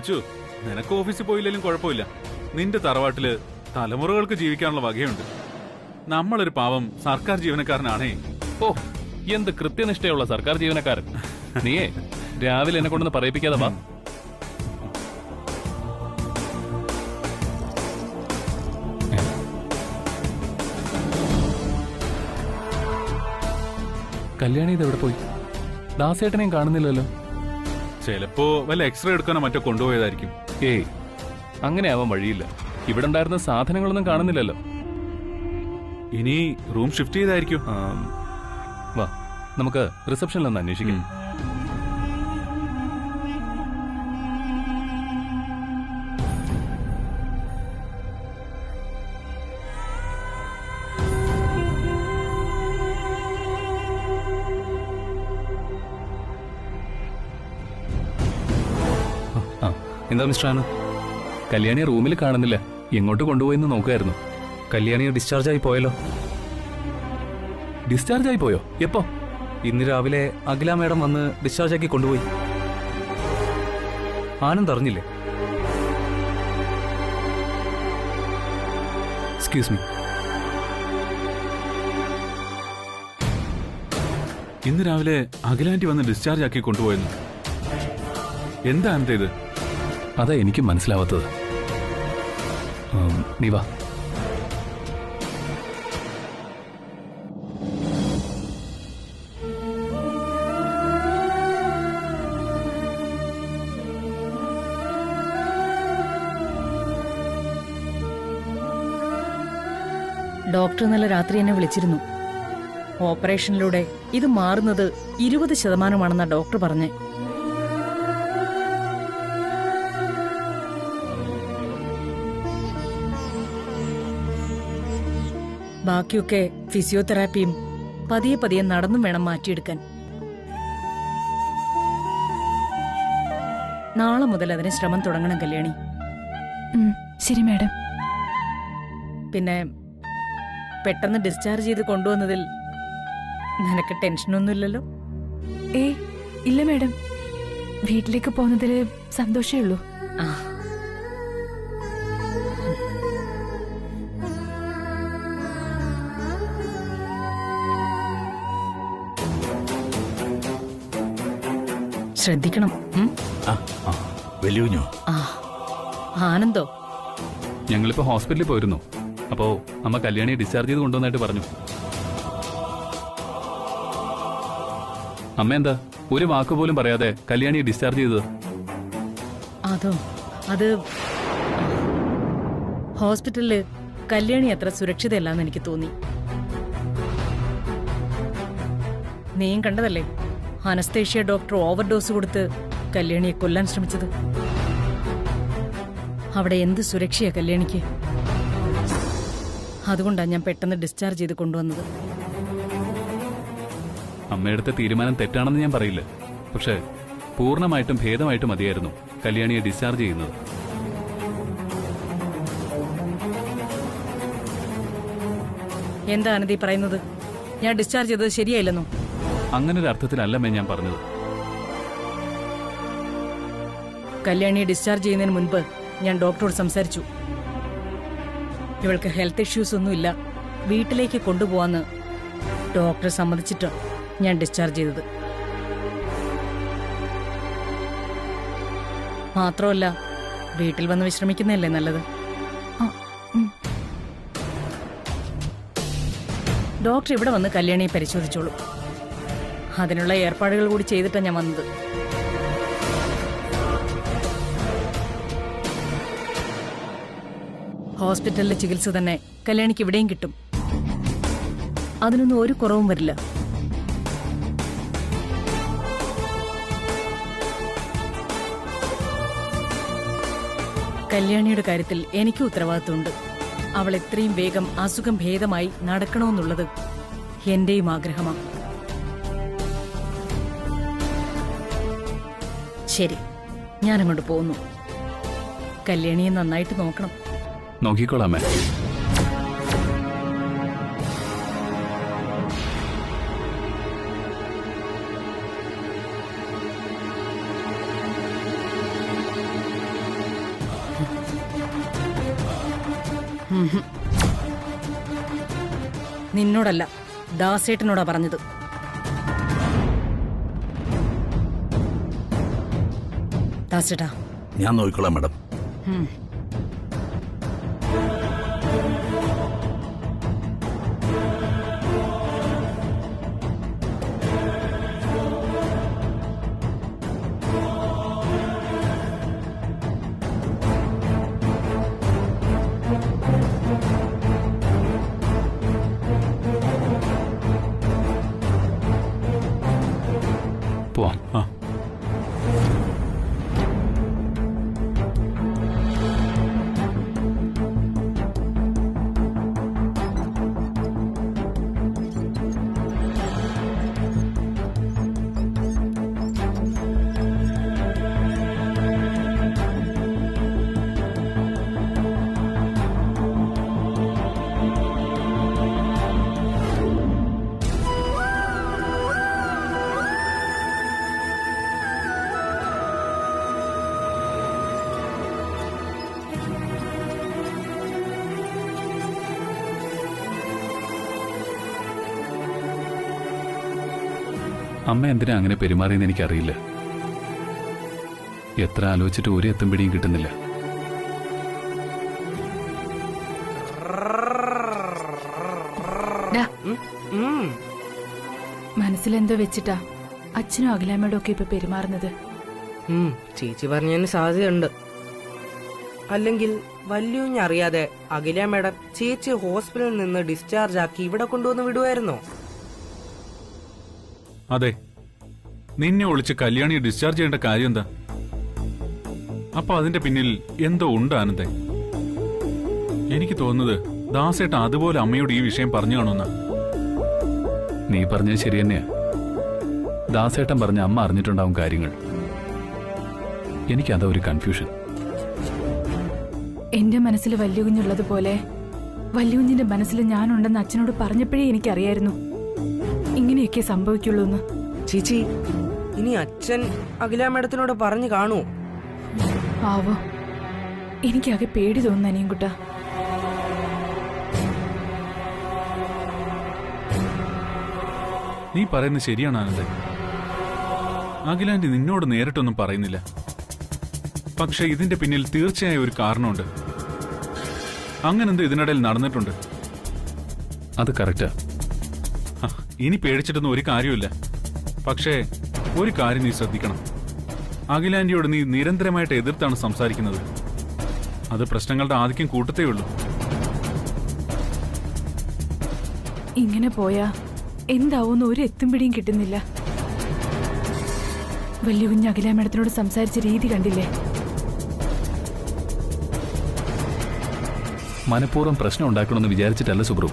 അച്ചു, നിനക്ക് ഓഫീസിൽ പോയില്ലെങ്കിലും കുഴപ്പമില്ല. നിന്റെ തറവാട്ടില് തലമുറകൾക്ക് ജീവിക്കാനുള്ള വകയുണ്ട്. നമ്മളൊരു പാവം സർക്കാർ ജീവനക്കാരനാണേ. ഓ, എന്ത് കൃത്യനിഷ്ഠയുള്ള സർക്കാർ ജീവനക്കാരൻ. നീയേ രാവിലെ എന്നെ കൊണ്ടൊന്ന് പറയിപ്പിക്കാതെ വാ. കല്യാണി ഇത് എവിടെ പോയി? ദാസേട്ടനെയും കാണുന്നില്ലല്ലോ. ചിലപ്പോ വല്ല എക്സ്റേ എടുക്കാനോ മറ്റോ കൊണ്ടുപോയതായിരിക്കും. ഏയ്, അങ്ങനെ ആവാൻ വഴിയില്ല. ഇവിടെ ഉണ്ടായിരുന്ന സാധനങ്ങളൊന്നും കാണുന്നില്ലല്ലോ. ഇനി റൂം ഷിഫ്റ്റ് ചെയ്തായിരിക്കും. വാ, നമുക്ക് റിസപ്ഷനിലൊന്ന് അന്വേഷിക്കാം. എന്താ മിസ്റ്റർ ആനന്ദ്? കല്യാണിയെ റൂമിൽ കാണുന്നില്ല. എങ്ങോട്ട് കൊണ്ടുപോയെന്ന് നോക്കുമായിരുന്നു. കല്യാണിയെ ഡിസ്ചാർജ് ആയി പോയല്ലോ. ഡിസ്ചാർജ് ആയി പോയോ? എപ്പോ? ഇന്ന് രാവിലെ അഖില മേഡം വന്ന് ഡിസ്ചാർജ് ആക്കി കൊണ്ടുപോയി. ആനന്ദ് അറിഞ്ഞില്ലേ? Excuse me. ഇന്ന് രാവിലെ അഖിലാന്റി വന്ന് ഡിസ്ചാർജ് ആക്കി കൊണ്ടുപോയെന്ന്. എന്താ അനന്ത ഇത്? അതാ എനിക്ക് മനസ്സിലാവാത്തത്. നീ വാ. ഡോക്ടർ ഇന്നലെ രാത്രി എന്നെ വിളിച്ചിരുന്നു. ഓപ്പറേഷനിലൂടെ ഇത് മാറുന്നത് 20% ഡോക്ടർ പറഞ്ഞേ. ബാക്കിയൊക്കെ ഫിസിയോതെറാപ്പിയും പതിയെ പതിയെ നടന്നും വേണം മാറ്റിയെടുക്കാൻ. നാളെ മുതൽ അതിന് ശ്രമം തുടങ്ങണം കല്യാണി. ശരി മാഡം. പിന്നെ പെട്ടെന്ന് ഡിസ്ചാർജ് ചെയ്ത് കൊണ്ടുവന്നതിൽ നിനക്ക് ടെൻഷനൊന്നുമില്ലല്ലോ? ഏയ് ഇല്ല മാഡം, വീട്ടിലേക്ക് പോകുന്നതിൽ സന്തോഷമേ ഉള്ളൂ. ശ്രദ്ധിക്കണം. ആനന്ദോ? ഞങ്ങളിപ്പോ ഹോസ്പിറ്റലിൽ പോയിരുന്നു. അപ്പോ അമ്മ കല്യാണിയെ ഡിസ്ചാർജ് ചെയ്ത് കൊണ്ടുവന്നായിട്ട് പറഞ്ഞു. അമ്മ എന്താ ഒരു വാക്ക് പോലും പറയാതെ കല്യാണിയെ ഡിസ്ചാർജ് ചെയ്തത്? അതോ, അത് ഹോസ്പിറ്റലില് കല്യാണി അത്ര സുരക്ഷിതയല്ലാന്ന് എനിക്ക് തോന്നി. നീയും കണ്ടതല്ലേ അനസ്തേഷ്യ ഡോക്ടർ ഓവർഡോസ് കൊടുത്ത് കല്യാണിയെ കൊല്ലാൻ ശ്രമിച്ചത്. അവിടെ എന്ത് സുരക്ഷയാ കല്യാണിക്ക്? അതുകൊണ്ടാണ് ഞാൻ പെട്ടെന്ന് ഡിസ്ചാർജ് ചെയ്ത് കൊണ്ടുവന്നത്. അമ്മയെടുത്ത തീരുമാനം തെറ്റാണെന്ന് ഞാൻ പറയില്ല. പക്ഷേ പൂർണ്ണമായിട്ടും ഭേദമായിട്ടും മതിയായിരുന്നു കല്യാണിയെ ഡിസ്ചാർജ് ചെയ്യുന്നത്. എന്താ ആനന്ദി പറയുന്നത്? ഞാൻ ഡിസ്ചാർജ് ചെയ്തത് ശരിയായില്ലെന്നോ? അങ്ങനൊരു അർത്ഥത്തിലല്ലമ്മേ ഞാൻ പറഞ്ഞത്. കല്യാണിയെ ഡിസ്ചാർജ് ചെയ്യുന്നതിന് മുൻപ് ഞാൻ ഡോക്ടറോട് സംസാരിച്ചു. ഇവൾക്ക് ഹെൽത്ത് ഇഷ്യൂസ് ഒന്നുമില്ല, വീട്ടിലേക്ക് കൊണ്ടുപോവാന്ന് ഡോക്ടർ സമ്മതിച്ചിട്ട് ഞാൻ ഡിസ്ചാർജ് ചെയ്തത്. മാത്രമല്ല വീട്ടിൽ വന്ന് വിശ്രമിക്കുന്നതല്ലേ നല്ലത്. ഡോക്ടർ ഇവിടെ വന്ന് കല്യാണിയെ പരിശോധിച്ചോളൂ. അതിനുള്ള ഏർപ്പാടുകൾ കൂടി ചെയ്തിട്ടാണ് ഞാൻ വന്നത്. ഹോസ്പിറ്റലിലെ ചികിത്സ തന്നെ കല്യാണിക്ക് ഇവിടെയും കിട്ടും. അതിനൊന്നും ഒരു കുറവും വരില്ല. കല്യാണിയുടെ കാര്യത്തിൽ എനിക്ക് ഉത്തരവാദിത്വമുണ്ട്. അവൾ എത്രയും വേഗം അസുഖം ഭേദമായി നടക്കണമെന്നുള്ളത് എന്റെയും ആഗ്രഹമാണ്. ശരി, ഞാനങ്ങോട്ട് പോകുന്നു. കല്യാണിയെ നന്നായിട്ട് നോക്കണം. നോക്കിക്കോളാമേ. ഉംഹും. നിന്നോടല്ല, ദാസേട്ടനോടാ പറഞ്ഞത്. ദാസേട്ടാ, ഞാൻ നോക്കിക്കോളാം മാഡം. ഉം. പോവാം. ആ അമ്മ എന്തിനാ അങ്ങനെ പെരുമാറിയെന്ന് എനിക്കറിയില്ല. എത്ര ആലോചിച്ചിട്ട് ഒരു എത്തും പിടിയും കിട്ടുന്നില്ല. ഡാ, മനസ്സിലെന്തോ വെച്ചിട്ടാ അച്ഛനും അഖിലാമ്മയോടും ഒക്കെ ഇപ്പൊ പെരുമാറുന്നത്. ചേച്ചി പറഞ്ഞതിന് സാധ്യതയുണ്ട്. അല്ലെങ്കിൽ വല്യുഞ്ഞറിയാതെ അഖില മേഡം ചേച്ചി ഹോസ്പിറ്റലിൽ നിന്ന് ഡിസ്ചാർജ് ആക്കി ഇവിടെ കൊണ്ടുവന്ന് വിടുവായിരുന്നോ? അതെ, നിന്നെ ഒളിച്ച് കല്യാണിയെ ഡിസ്ചാർജ് ചെയ്യേണ്ട കാര്യം എന്താ? അപ്പൊ അതിന്റെ പിന്നിൽ എന്തോ ഉണ്ട് ആനന്ദേ. എനിക്ക് തോന്നുന്നത് ദാസേട്ട അതുപോലെ അമ്മയോട് ഈ വിഷയം പറഞ്ഞു കാണുന്ന. നീ പറഞ്ഞത് ശരി തന്നെയാ. ദാസേട്ടൻ പറഞ്ഞ അമ്മ അറിഞ്ഞിട്ടുണ്ടാവും കാര്യങ്ങൾ. എനിക്കതാ ഒരു കൺഫ്യൂഷൻ. എന്റെ മനസ്സിൽ വല്യുകുഞ്ഞുള്ളതുപോലെ വല്യുകുഞ്ഞിന്റെ മനസ്സിൽ ഞാനുണ്ടെന്ന് അച്ഛനോട് പറഞ്ഞപ്പോഴേ എനിക്കറിയായിരുന്നു ഇങ്ങനെയൊക്കെ സംഭവിക്കുള്ളൂ എന്ന്. ചേച്ചി, ഇനി അച്ഛൻ അഖില മേഡത്തിനോട് പറഞ്ഞു കാണൂ. ആവോ, എനിക്കാകെ പേടി തോന്നുന്നു അനിയൻകുട്ട. നീ പറയുന്നത് ശരിയാണ് ആനന്ദേ. അഖിലാന്റി നിന്നോട് നേരിട്ടൊന്നും പറയുന്നില്ല. പക്ഷെ ഇതിന്റെ പിന്നിൽ തീർച്ചയായും ഒരു കാരണമുണ്ട്. അങ്ങനെന്തോ ഇതിനിടയിൽ നടന്നിട്ടുണ്ട്. അത് കറക്റ്റാ. ഇനി പേടിച്ചിട്ടൊന്നും ഒരു കാര്യമില്ല. പക്ഷേ ഒരു കാര്യം നീ ശ്രദ്ധിക്കണം. അഖിലാന്റിയോട് നീ നിരന്തരമായിട്ട് എതിർത്താണ് സംസാരിക്കുന്നത്. അത് പ്രശ്നങ്ങളുടെ ആധിക്യം കൂട്ടത്തേ ഉള്ളൂ. ഇങ്ങനെ പോയാ എന്താവൂന്ന് ഒരു എത്തും പിടിയും കിട്ടുന്നില്ല. വലിയ കുഞ്ഞ് അഖില മേഡത്തിനോട് സംസാരിച്ച രീതി കണ്ടില്ലേ? മനഃപൂർവ്വം പ്രശ്നം ഉണ്ടാക്കണമെന്ന് വിചാരിച്ചിട്ടല്ല സുബ്രു.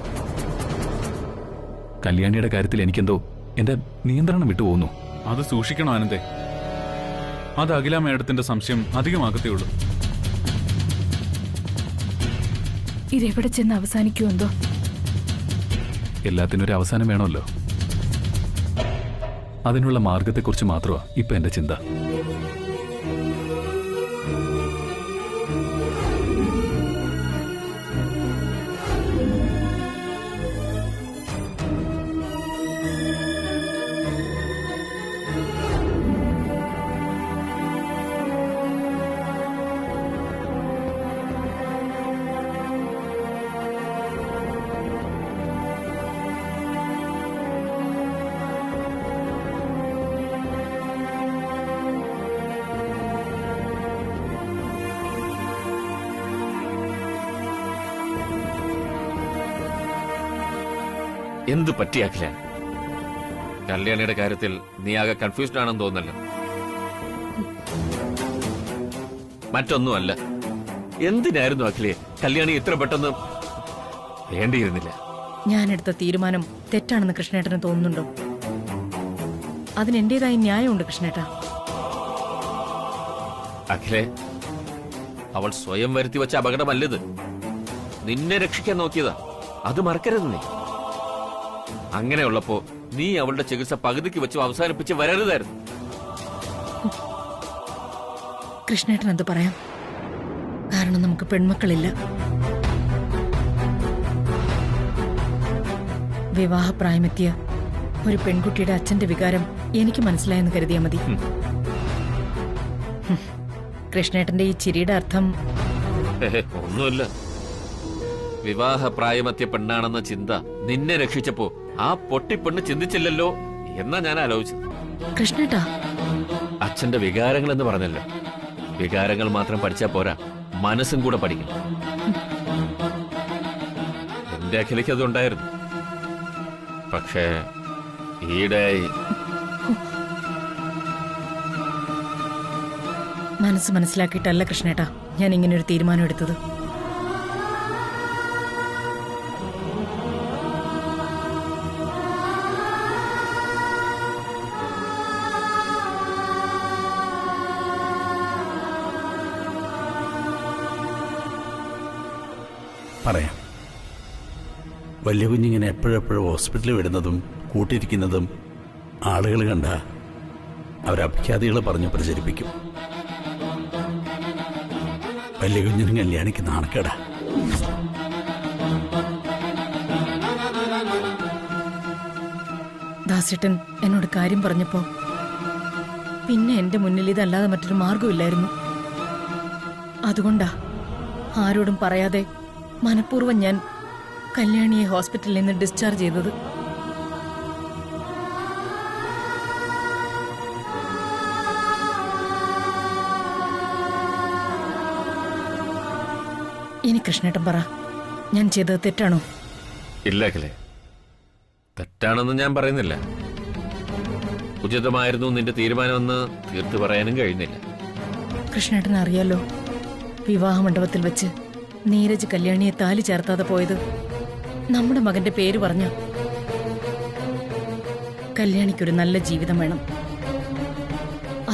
കല്യാണിയുടെ കാര്യത്തിൽ എനിക്കെന്തോ എന്റെ നിയന്ത്രണം വിട്ടുപോകുന്നു. അത് സൂക്ഷിക്കണം ആനന്ദേ. അത് അഖില മേഡത്തിന്റെ സംശയം അധികമാകത്തേ ഉള്ളൂ. ഇതെവിടെ ചെന്ന് അവസാനിക്കുമെന്തോ. എല്ലാത്തിനും ഒരു അവസാനം വേണമല്ലോ. അതിനുള്ള മാർഗത്തെക്കുറിച്ച് മാത്രമാ ഇപ്പൊ എന്റെ ചിന്ത. എന്ത് പറ്റി അഖില? കല്യാണിയുടെ കാര്യത്തിൽ നീ ആകെ കൺഫ്യൂസ്ഡ് ആണെന്ന് തോന്നല്ലോ. മറ്റൊന്നുമല്ല. എന്തിനായിരുന്നു അഖിലെ കല്യാണി ഇത്ര പെട്ടെന്ന്? വേണ്ടിയിരുന്നില്ല. ഞാനെടുത്ത തീരുമാനം തെറ്റാണെന്ന് കൃഷ്ണേട്ടന് തോന്നുന്നുണ്ടോ? അതിന് എന്റേതായ ന്യായമുണ്ട് കൃഷ്ണേട്ട. അഖിലെ, അവൾ സ്വയം വരുത്തി വെച്ച അപകടമല്ലത്. നിന്നെ രക്ഷിക്കാൻ നോക്കിയതാ. അത് മറക്കരുത് നീ. അങ്ങനെയുള്ളപ്പോ നീ അവളുടെ ചികിത്സ പകുതിക്ക് വെച്ച് അവസാനിപ്പിച്ച് വരരുതായിരുന്നു. കൃഷ്ണേട്ടൻ എന്ത് പറയാം? കാരണം നമുക്ക് പെൺമക്കളില്ല. വിവാഹപ്രായമെത്തിയ ഒരു പെൺകുട്ടിയുടെ അച്ഛന്റെ വികാരം എനിക്ക് മനസ്സിലായെന്ന് കരുതിയാൽ മതി. കൃഷ്ണേട്ടന്റെ ഈ ചിരിയുടെ അർത്ഥം ഒന്നുമില്ല. വിവാഹപ്രായമെത്തിയ പെണ്ണാണെന്ന ചിന്ത നിന്നെ രക്ഷിച്ചപ്പോ ആ പൊട്ടിപ്പെണ്ണ് ചിന്തിച്ചില്ലല്ലോ എന്നാ ഞാൻ ആലോചിച്ചത്. കൃഷ്ണേട്ടാ, അച്ഛന്റെ വികാരങ്ങൾ എന്ന് പറഞ്ഞല്ലോ, വികാരങ്ങൾ മാത്രം പഠിച്ചാ പോരാ, മനസ്സും കൂടെ പഠിക്കണം. എന്റെ അഖിലേക്ക് അതുണ്ടായിരുന്നു. പക്ഷേ ഈടെ മനസ്സ് മനസ്സിലാക്കിയിട്ടല്ല കൃഷ്ണേട്ടാ ഞാൻ ഇങ്ങനെ ഒരു തീരുമാനം എടുത്തത്. പറയാം. വലിയ കുഞ്ഞിങ്ങനെ എപ്പോഴെപ്പോഴും ഹോസ്പിറ്റലിൽ വിടുന്നതും കൂട്ടിരിക്കുന്നതും ആളുകൾ കണ്ട അവരഭിഖ്യാതികൾ പറഞ്ഞ് പ്രചരിപ്പിക്കും. വലിയ കുഞ്ഞിനും കല്യാണിക്ക് നാണക്കേടാ. ദാസേട്ടൻ എന്നോട് കാര്യം പറഞ്ഞപ്പോ പിന്നെ എന്റെ മുന്നിൽ ഇതല്ലാതെ മറ്റൊരു മാർഗമില്ലായിരുന്നു. അതുകൊണ്ടാ ആരോടും പറയാതെ മനഃപൂർവ്വം ഞാൻ കല്യാണിയെ ഹോസ്പിറ്റലിൽ നിന്ന് ഡിസ്ചാർജ് ചെയ്തത്. ഇനി കൃഷ്ണേട്ടൻ പറ, ഞാൻ ചെയ്തത് തെറ്റാണോ? ഇല്ല അഖിലേ, തെറ്റാണെന്ന് ഞാൻ പറയുന്നില്ല. ഉചിതമായിരുന്നു നിന്റെ തീരുമാനമെന്ന് തീർത്തു പറയാനും കഴിയുന്നില്ല. കൃഷ്ണേട്ടൻ അറിയാലോ, വിവാഹമണ്ഡപത്തിൽ വെച്ച് നീരജ് കല്യാണിയെ താലി ചേർത്താതെ പോയത് നമ്മുടെ മകന്റെ പേര് പറഞ്ഞ. കല്യാണിക്കൊരു നല്ല ജീവിതം വേണം.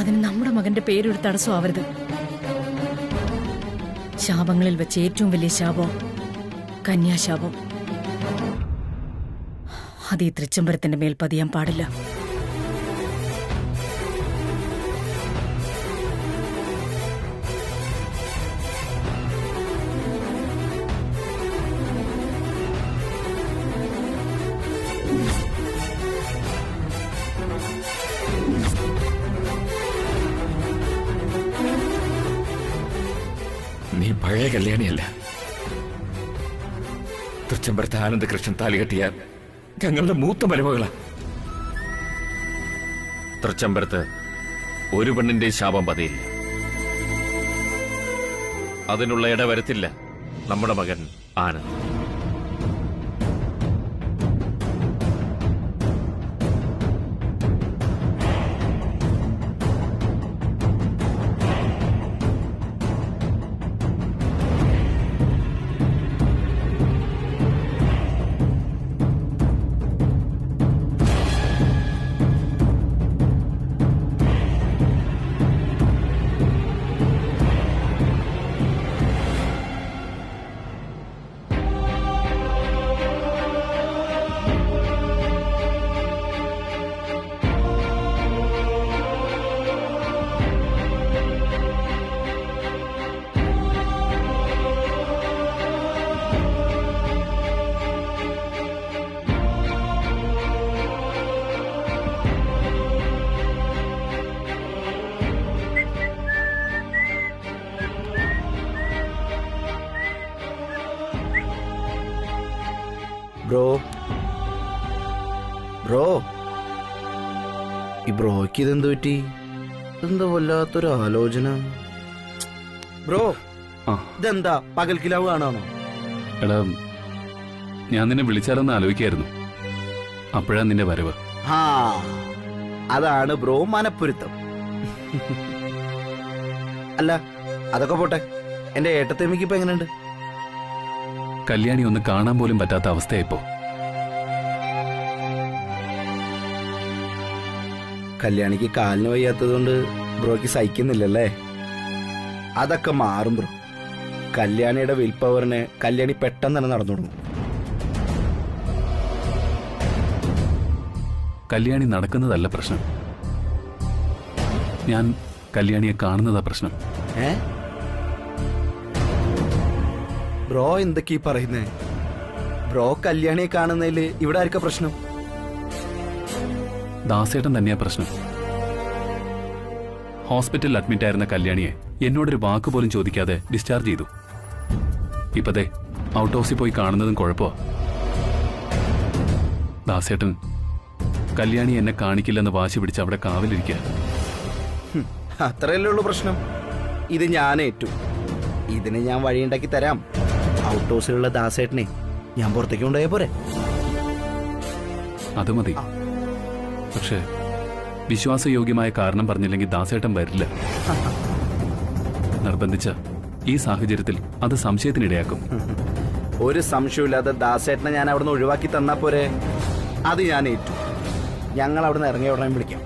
അതിന് നമ്മുടെ മകന്റെ പേരൊരു തടസ്സമാവരുത്. ശാപങ്ങളിൽ വെച്ച് ഏറ്റവും വലിയ ശാപം കന്യാശാപം. അത് ഈ തൃച്ചംബരത്തിന്റെ മേൽ പതിയാൻ പാടില്ല. നീ പഴയ കല്യാണിയല്ല. തൃച്ചംബരത്ത് ആനന്ദകൃഷ്ണൻ താലി കെട്ടിയ ഞങ്ങളുടെ മൂത്ത മരുമകളാ. തൃച്ചംബരത്ത് ഒരു പെണ്ണിന്റെ ശാപം പതിയില്ല. അതിനുള്ള ഇട വരുത്തില്ല നമ്മുടെ മകൻ ആനന്ദ്. ബ്രോ, ഈ ബ്രോയ്ക്ക് ഇതെന്ത് പറ്റി? എന്താ വല്ലാത്തൊരു ആലോചന. ബ്രോ, ഇതെന്താ പകൽക്കിലാവ് കാണാണോ? എടാ, ഞാൻ നിന്നെ വിളിച്ചാലെന്ന് ആലോചിക്കായിരുന്നു. അപ്പോഴാ നിന്റെ വരവ്. ആ, അതാണ് ബ്രോ മനപ്പൊരുത്തം. അല്ല, അതൊക്കെ പോട്ടെ, എന്റെ ഏട്ടത്തേമിക്ക് ഇപ്പൊ എങ്ങനെയുണ്ട്? കല്യാണി ഒന്ന് കാണാൻ പോലും പറ്റാത്ത അവസ്ഥയായിപ്പോ. കല്യാണിക്ക് കാലിന് വയ്യാത്തതുകൊണ്ട് ബ്രോയ്ക്ക് സഹിക്കുന്നില്ലല്ലേ? അതൊക്കെ മാറും ബ്രോ. കല്യാണിയുടെ വിൽ പവറിന് കല്യാണി പെട്ടെന്ന് തന്നെ നടന്നു തുടങ്ങും. കല്യാണി നടക്കുന്നതല്ല പ്രശ്നം, ഞാൻ കല്യാണിയെ കാണുന്നതാ പ്രശ്നം. ബ്രോ എന്തൊക്കെയാ പറയുന്നേ? ബ്രോ കല്യാണിയെ കാണുന്നതില് ഇവിടെ ആർക്കാ പ്രശ്നം? ദാസേട്ടൻ തന്നെയാ പ്രശ്നം. ഹോസ്പിറ്റലിൽ അഡ്മിറ്റ് ആയിരുന്ന കല്യാണിയെ എന്നോടൊരു വാക്ക് പോലും ചോദിക്കാതെ ഡിസ്ചാർജ് ചെയ്തു. ഇപ്പതേ ഔട്ട് ഹൗസിൽ പോയി കാണുന്നതും കുഴപ്പമാ. ദാസേട്ടൻ കല്യാണി എന്നെ കാണിക്കില്ലെന്ന് വാശി പിടിച്ച് അവിടെ കാവലിരിക്കുക. അത്രയല്ലേ ഉള്ളൂ പ്രശ്നം. ഇത് ഞാൻ ഏറ്റു. ഇതിന് ഞാൻ വഴിയുണ്ടാക്കി തരാം. ഔട്ട് ഹൗസിലുള്ള ദാസേട്ടനെ ഞാൻ പുറത്തേക്ക് കൊണ്ടുപോയ പോരെ? അത് മതി. പക്ഷേ വിശ്വാസയോഗ്യമായ കാരണം പറഞ്ഞില്ലെങ്കിൽ ദാസേട്ടൻ വരില്ല. നിർബന്ധിച്ച ഈ സാഹചര്യത്തിൽ അത് സംശയത്തിനിടയാക്കും. ഒരു സംശയമില്ലാതെ ദാസേട്ടനെ ഞാൻ അവിടുന്ന് ഒഴിവാക്കി തന്നാ പോരെ? അത് ഞാൻ ഏറ്റു. ഞങ്ങൾ അവിടുന്ന് ഇറങ്ങിയ ഉടനെ വിളിക്കാം.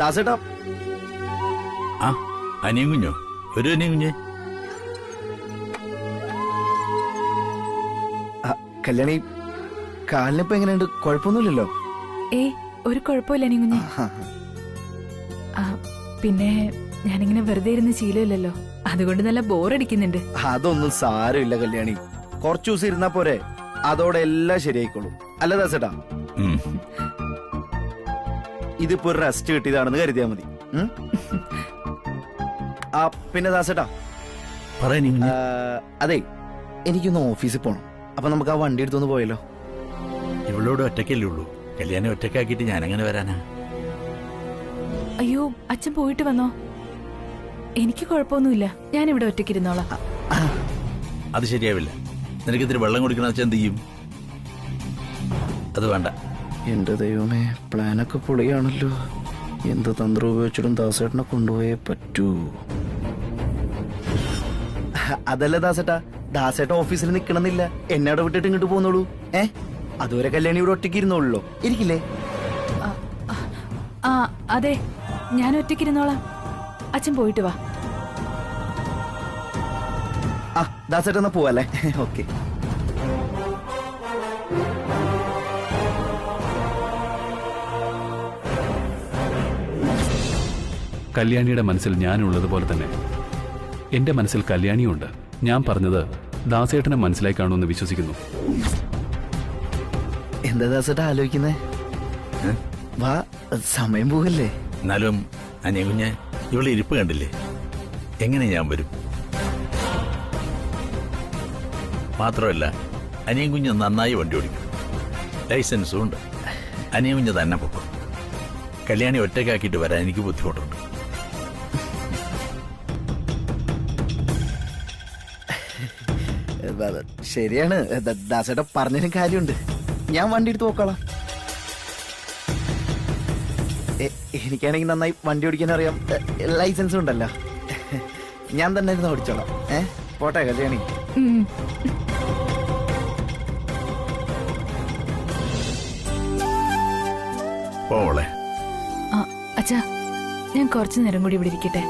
ദാസേട്ടാ, ആ അനിയും കുഞ്ഞോ? ഒരു അനിയും കുഞ്ഞേ. കല്യാണി കാലിനിപ്പോ എങ്ങനെയുണ്ട്? കുഴപ്പമൊന്നുമില്ലല്ലോ? ഒരു കുഴപ്പമില്ല കുഞ്ഞെ. പിന്നെ ഞാനിങ്ങനെ വെറുതെ ഇരുന്ന് ശീലമില്ലല്ലോ, അതുകൊണ്ട് നല്ല ബോറടിക്കുന്നുണ്ട്. അതൊന്നും സാരമില്ല കല്യാണി, കുറച്ചു ദിവസം ഇരുന്നാ പോരെ? അതോടെ എല്ലാം ശരിയായിക്കോളും. അല്ല ദാസേട്ടാ? ഇതിപ്പോ ഒരു റെസ്റ്റ് കിട്ടിയതാണെന്ന് കരുതിയാ മതി. പിന്നെ ദാസേട്ടാ, അതെ, എനിക്കൊന്ന് ഓഫീസിൽ പോണം. അപ്പൊ നമുക്ക് ആ വണ്ടി എടുത്തൊന്ന് പോയല്ലോ. ഇവളോട് ഒറ്റയ്ക്കല്ലേ ഉള്ളൂ. കല്യാണം ഒറ്റയ്ക്കാക്കിയിട്ട് ഞാൻ അങ്ങനെ വരാനാ? അയ്യോ, അച്ഛൻ പോയിട്ട് വന്നോ? എനിക്ക് കുഴപ്പമൊന്നുമില്ല, ഞാനിവിടെ ഒറ്റയ്ക്കിരുന്നോളാം. അത് ശരിയാവില്ല. നിനക്ക് ഇത്തിരി വെള്ളം കുടിക്കണമെന്ന് വെച്ചാൽ എന്ത് ചെയ്യും? അത് വേണ്ട. എന്റെ ദൈവമേ, പ്ലാനൊക്കെ പൊളിയാണല്ലോ. എന്ത് തന്ത്രം ഉപയോഗിച്ചിട്ടും ദാസേട്ടനെ കൊണ്ടുപോയേ പറ്റൂ. അതല്ല ദാസേട്ടാ, ദാസേട്ട ഓഫീസിൽ നിക്കണമെന്നില്ല. എന്നോട് വിട്ടിട്ട് ഇങ്ങോട്ട് പോന്നോളൂ. അതുവരെ കല്യാണി ഇവിടെ ഒറ്റയ്ക്ക് ഇരുന്നോളൂ, ഇരിക്കില്ലേ? അതെ, ഞാൻ ഒറ്റയ്ക്കിരുന്നോളാം. അച്ഛൻ പോയിട്ട് വാ. ദാസേട്ട എന്നാ പോവല്ലേ? ഓക്കെ. കല്യാണിയുടെ മനസ്സിൽ ഞാനുള്ളതുപോലെ തന്നെ എന്റെ മനസ്സിൽ കല്യാണിയുണ്ട്. ഞാൻ പറഞ്ഞത് ദാസേട്ടനെ മനസ്സിലായി കാണുമെന്ന് വിശ്വസിക്കുന്നു. എന്താ ദാസേട്ട ആലോചിക്കുന്നേ? വാ, സമയം പോകല്ലേ? എന്നാലും അനിയ കുഞ്ഞ്, ഇവളെ ഇരിപ്പ് കണ്ടില്ലേ? എങ്ങനെ ഞാൻ വരും? മാത്രമല്ല അനിയൻ കുഞ്ഞ് നന്നായി വണ്ടി ഓടിക്കും, ലൈസൻസും ഉണ്ട്. അനിയൻ കുഞ്ഞ് തന്നെ പൊക്കും. കല്യാണി ഒറ്റയ്ക്കാക്കിയിട്ട് വരാൻ എനിക്ക് ബുദ്ധിമുട്ടുണ്ട്. ശരിയാണ് ദാസേട്ട, പറഞ്ഞതിനും കാര്യമുണ്ട്. ഞാൻ വണ്ടി എടുത്ത് പോക്കോളാം. എനിക്കാണെങ്കിൽ നന്നായി വണ്ടി ഓടിക്കാൻ അറിയാം, ലൈസൻസും ഉണ്ടല്ലോ. ഞാൻ തന്നെ ഇരുന്ന് ഓടിച്ചോളാം. പോട്ടെ കല്യാണി. പോളെ. അച്ഛാ, ഞാൻ കുറച്ചു നേരം കൂടി ഇവിടെ ഇരിക്കട്ടെ.